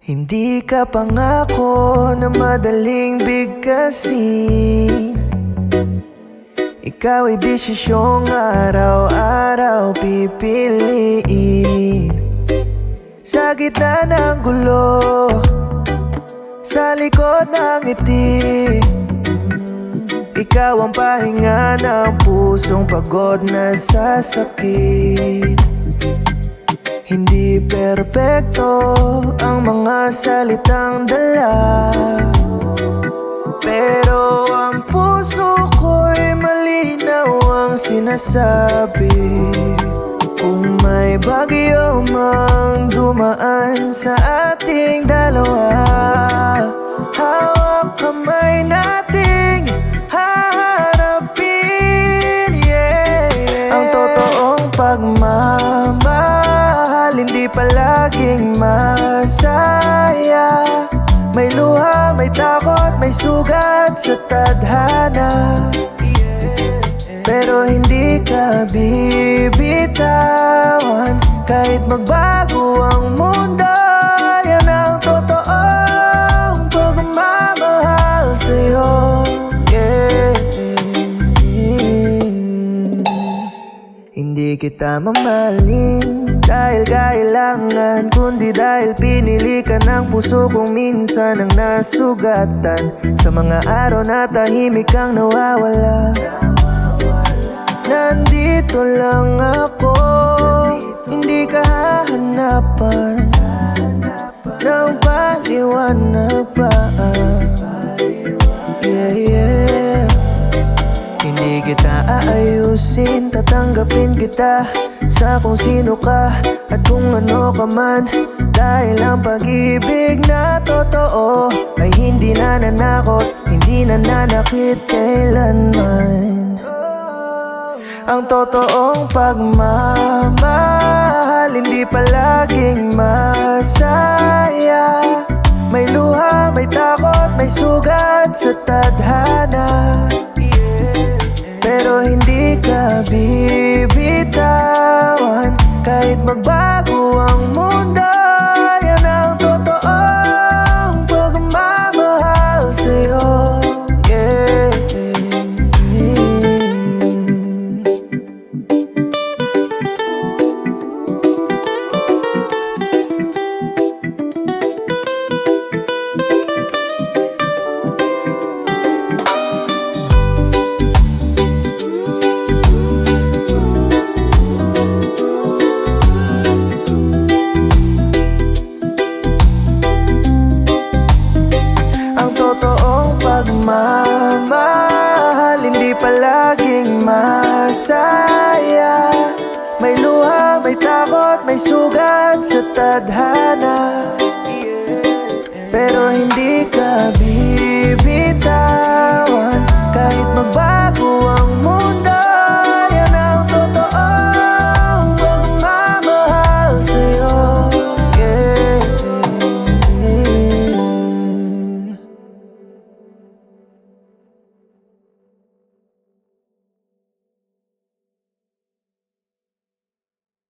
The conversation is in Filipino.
Hindi ka pangako na madaling bigkasin. Ikaw ay desisyong araw-araw pipiliin. Sa gitna ng gulo, sa likod ng ngiti, ikaw ang pahinga ng pusong pagod na sa sakit. Hindi perpekto ang mga salitang dala, pero ang puso ko'y malinaw ang sinasabi. Kung may bagyo mang dumaan sa ating dalawa, hawak kamay nating haharapin, Ang totoong pagmamahal hindi palaging masaya. May luha, may takot, may sugat sa tadhana, pero hindi ka bibitawan kahit magbago ang mundo. Yan ang totoong pagmamahal sa'yo, Hindi kita mamahalin dahil kailangan, kundi dahil pinili ka ng puso kong minsan ang nasugatan. Sa mga araw na tahimik kang nawawala, nandito lang ako, hindi ka hahanapan ng paliwanag pa. Hindi kita aayusin, tatanggapin kita sa kung sino ka at kung ano ka man. Dahil ang pag-ibig na totoo ay hindi nananakot, hindi nananakit kailanman. Ang totoong pagmamahal hindi palaging masaya. May luha, may takot, may sugat sa tadhana, pero hindi ka bibitawan kahit magbago ang mundo. Yan ang totoong pagmamahal sa'yo, Pagmamahal hindi palaging masaya. May luha, may takot, may sugat sa tadhana,